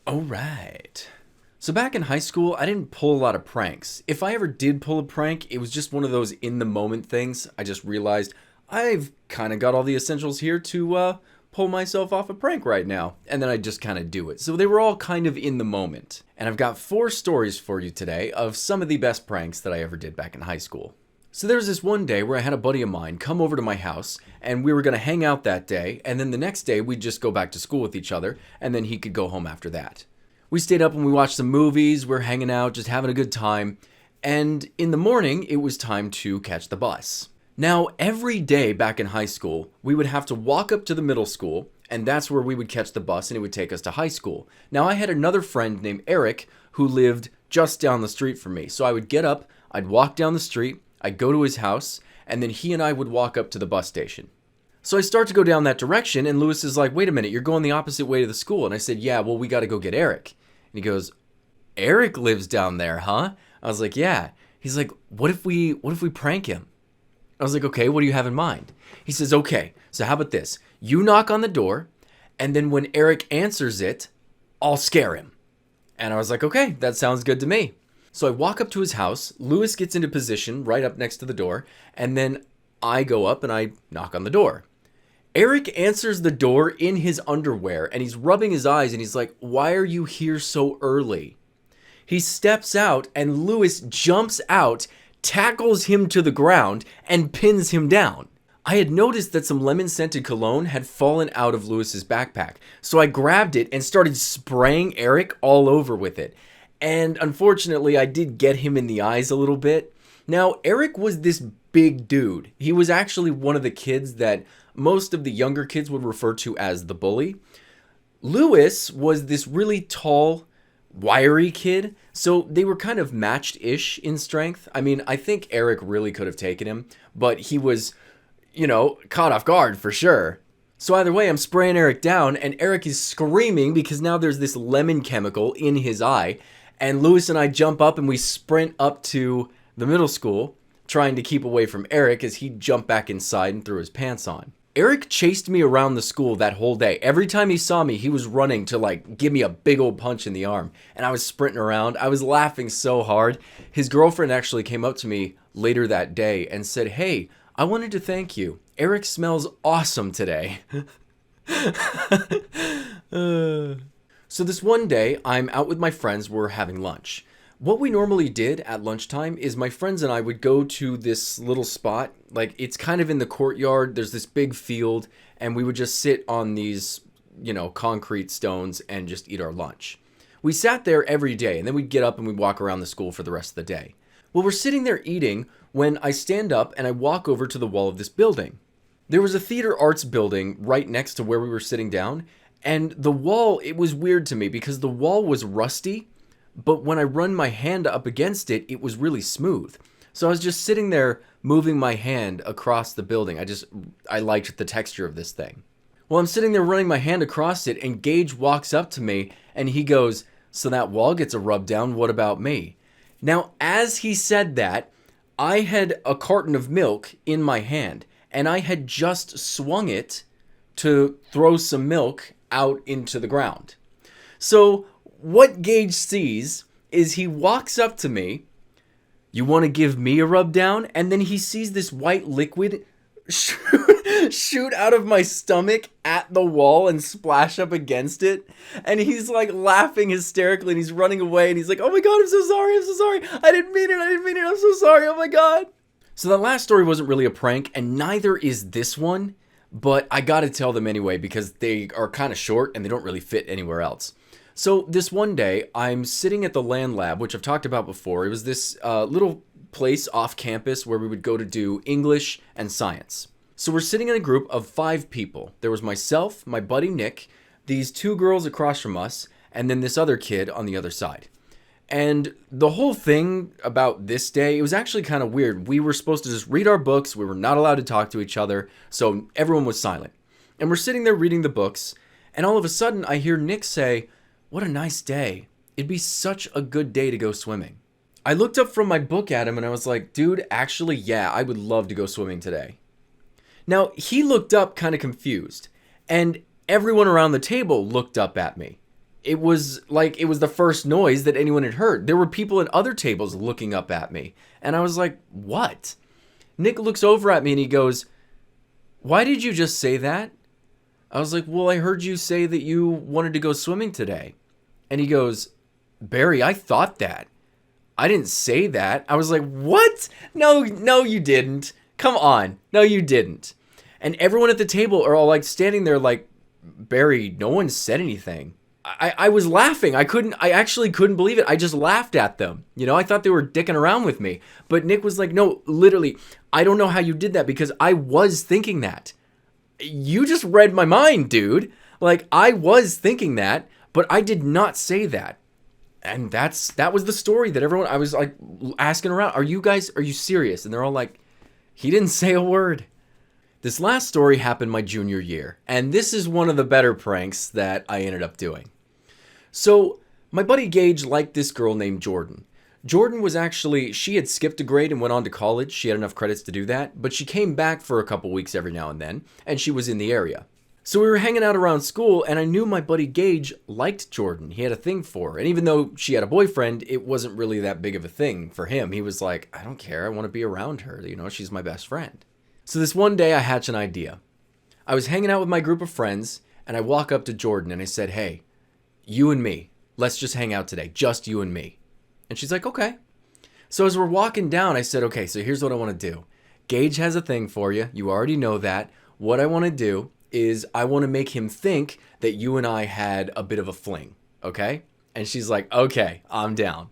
All right. So back in high school, I didn't pull a lot of pranks. If I ever did pull a prank, it was just one of those in the moment things. I just realized I've kind of got all the essentials here to pull myself off a prank right now. And then I just kind of do it. So they were all kind of in the moment. And I've got 4 stories for you today of some of the best pranks that I ever did back in high school. So there was this one day where I had a buddy of mine come over to my house, and we were going to hang out that day, and then the next day we'd just go back to school with each other, and then he could go home after that. We stayed up and we watched some movies, we're hanging out, just having a good time, and in the morning it was time to catch the bus. Now, every day back in high school, we would have to walk up to the middle school, and that's where we would catch the bus and it would take us to high school. Now, I had another friend named Eric who lived just down the street from me, so I would get up, I'd walk down the street, I'd go to his house, and then he and I would walk up to the bus station. So I start to go down that direction, and Lewis is like, wait a minute, you're going the opposite way to the school. And I said, yeah, well, we got to go get Eric. And he goes, Eric lives down there, huh? I was like, yeah. He's like, what if we prank him? I was like, okay, what do you have in mind? He says, okay, so how about this? You knock on the door, and then when Eric answers it, I'll scare him. And I was like, okay, that sounds good to me. So I walk up to his house, Lewis gets into position right up next to the door, and then I go up and I knock on the door. Eric answers the door in his underwear, and he's rubbing his eyes, and he's like, why are you here so early? He steps out, and Lewis jumps out, tackles him to the ground, and pins him down. I had noticed that some lemon-scented cologne had fallen out of Lewis's backpack, so I grabbed it and started spraying Eric all over with it. And unfortunately, I did get him in the eyes a little bit. Now, Eric was this big dude. He was actually one of the kids that most of the younger kids would refer to as the bully. Lewis was this really tall, wiry kid, so they were kind of matched-ish in strength. I mean, I think Eric really could have taken him, but he was, caught off guard for sure. So either way, I'm spraying Eric down, and Eric is screaming because now there's this lemon chemical in his eye. And Lewis and I jump up and we sprint up to the middle school, trying to keep away from Eric as he jumped back inside and threw his pants on. Eric chased me around the school that whole day. Every time he saw me, he was running to give me a big old punch in the arm. And I was sprinting around. I was laughing so hard. His girlfriend actually came up to me later that day and said, hey, I wanted to thank you. Eric smells awesome today. So this one day, I'm out with my friends, we're having lunch. What we normally did at lunchtime is my friends and I would go to this little spot, it's kind of in the courtyard, there's this big field, and we would just sit on these, concrete stones and just eat our lunch. We sat there every day, and then we'd get up and we'd walk around the school for the rest of the day. Well, we're sitting there eating when I stand up and I walk over to the wall of this building. There was a theater arts building right next to where we were sitting down, and the wall, it was weird to me because the wall was rusty, but when I run my hand up against it, it was really smooth. So I was just sitting there moving my hand across the building. I liked the texture of this thing. Well, I'm sitting there running my hand across it, and Gage walks up to me and he goes, so that wall gets a rub down, what about me? Now, as he said that, I had a carton of milk in my hand, and I had just swung it to throw some milk out into the ground. So what Gage sees is he walks up to me, you want to give me a rub down? And then he sees this white liquid shoot out of my stomach at the wall and splash up against it. And he's laughing hysterically and he's running away and he's like, oh my God, I'm so sorry. I didn't mean it. I'm so sorry. Oh my God. So that last story wasn't really a prank, and neither is this one. But I gotta tell them anyway because they are kind of short and they don't really fit anywhere else. So this one day, I'm sitting at the land lab, which I've talked about before. It was this little place off campus where we would go to do English and science. So we're sitting in a group of 5 people. There was myself, my buddy Nick, these 2 girls across from us, and then this other kid on the other side. And the whole thing about this day, it was actually kind of weird. We were supposed to just read our books. We were not allowed to talk to each other. So everyone was silent. And we're sitting there reading the books. And all of a sudden, I hear Nick say, what a nice day. It'd be such a good day to go swimming. I looked up from my book at him and I was like, dude, actually, yeah, I would love to go swimming today. Now, he looked up kind of confused. And everyone around the table looked up at me. it was like it was the first noise that anyone had heard. There were people at other tables looking up at me. And I was like, what? Nick looks over at me and he goes, why did you just say that? I was like, well, I heard you say that you wanted to go swimming today. And he goes, Barry, I thought that. I didn't say that. I was like, what? No, you didn't. Come on. No, you didn't. And everyone at the table are all like standing there like, Barry, no one said anything. I was laughing. I actually couldn't believe it. I just laughed at them. You know, I thought they were dicking around with me. But Nick was like, no, literally, I don't know how you did that because I was thinking that. You just read my mind, dude. Like, I was thinking that, but I did not say that. And that was the story that everyone, I was like asking around, are you serious? And they're all like, he didn't say a word. This last story happened my junior year, and this is one of the better pranks that I ended up doing. So my buddy Gage liked this girl named Jordan. Jordan was actually, she had skipped a grade and went on to college. She had enough credits to do that, but she came back for a couple weeks every now and then, and she was in the area. So we were hanging out around school, and I knew my buddy Gage liked Jordan. He had a thing for her, and even though she had a boyfriend, it wasn't really that big of a thing for him. He was like, I don't care, I want to be around her, you know, she's my best friend. So this one day I hatch an idea. I was hanging out with my group of friends, and I walk up to Jordan and I said, hey, you and me, let's just hang out today, just you and me. And she's like, okay. So as we're walking down, I said, okay, so here's what I want to do. Gage has a thing for you. You already know that. What I want to do is I want to make him think that you and I had a bit of a fling, okay? And she's like, okay, I'm down.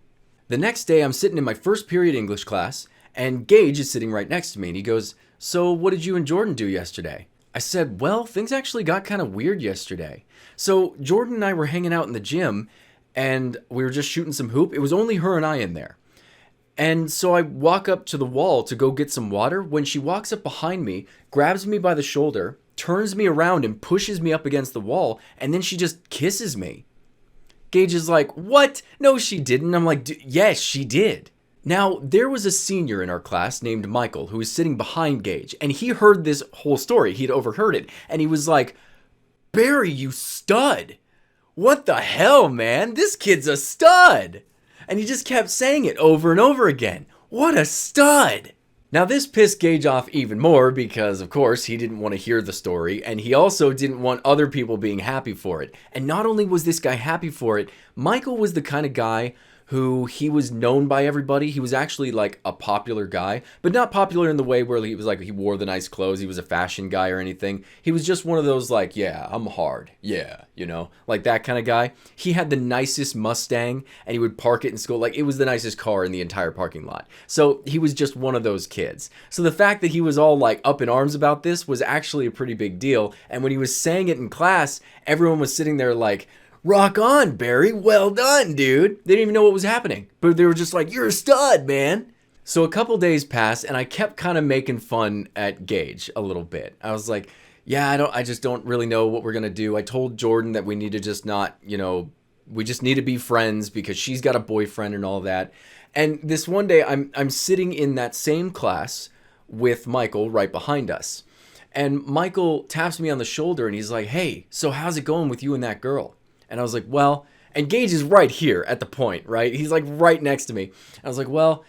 The next day, I'm sitting in my first period English class, and Gage is sitting right next to me, and he goes, so what did you and Jordan do yesterday? I said, well, things actually got kind of weird yesterday. So Jordan and I were hanging out in the gym, and we were just shooting some hoop. It was only her and I in there. And so I walk up to the wall to go get some water. When she walks up behind me, grabs me by the shoulder, turns me around and pushes me up against the wall, and then she just kisses me. Gage is like, what? No, she didn't. I'm like, yes, she did. Now, there was a senior in our class named Michael who was sitting behind Gage, and he heard this whole story. He'd overheard it, and he was like, Barry, you stud. What the hell, man? This kid's a stud. And he just kept saying it over and over again. What a stud. Now, this pissed Gage off even more because, of course, he didn't want to hear the story, and he also didn't want other people being happy for it. And not only was this guy happy for it, Michael was the kind of guy who he was known by everybody. He was actually like a popular guy, but not popular in the way where he was like he wore the nice clothes, he was a fashion guy or anything. He was just one of those like, yeah, I'm hard. Yeah, you know, like that kind of guy. He had the nicest Mustang and he would park it in school. Like it was the nicest car in the entire parking lot. So he was just one of those kids. So the fact that he was all like up in arms about this was actually a pretty big deal. And when he was saying it in class, everyone was sitting there like, rock on, Barry. Well done, dude. They didn't even know what was happening, but they were just like, you're a stud, man. So a couple days passed and I kept kind of making fun at Gage a little bit. I was like, yeah, I just don't really know what we're going to do. I told Jordan that we need to just not, you know, we just need to be friends because she's got a boyfriend and all that. And this one day I'm sitting in that same class with Michael right behind us. And Michael taps me on the shoulder and he's like, hey, so how's it going with you and that girl? And I was like, well, and Gage is right here at the point, right? He's like right next to me. I was like, well,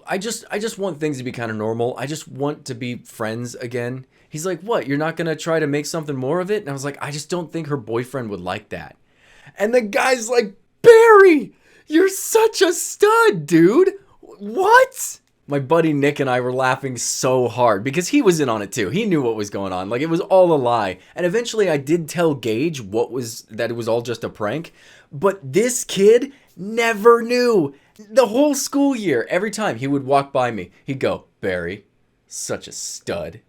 I just want things to be kind of normal. I just want to be friends again. He's like, what? You're not going to try to make something more of it? And I was like, I just don't think her boyfriend would like that. And the guy's like, Barry, you're such a stud, dude. What? My buddy Nick and I were laughing so hard because he was in on it too. He knew what was going on. Like it was all a lie. And eventually I did tell Gage that it was all just a prank. But this kid never knew. The whole school year, every time he would walk by me, he'd go, Barry, such a stud.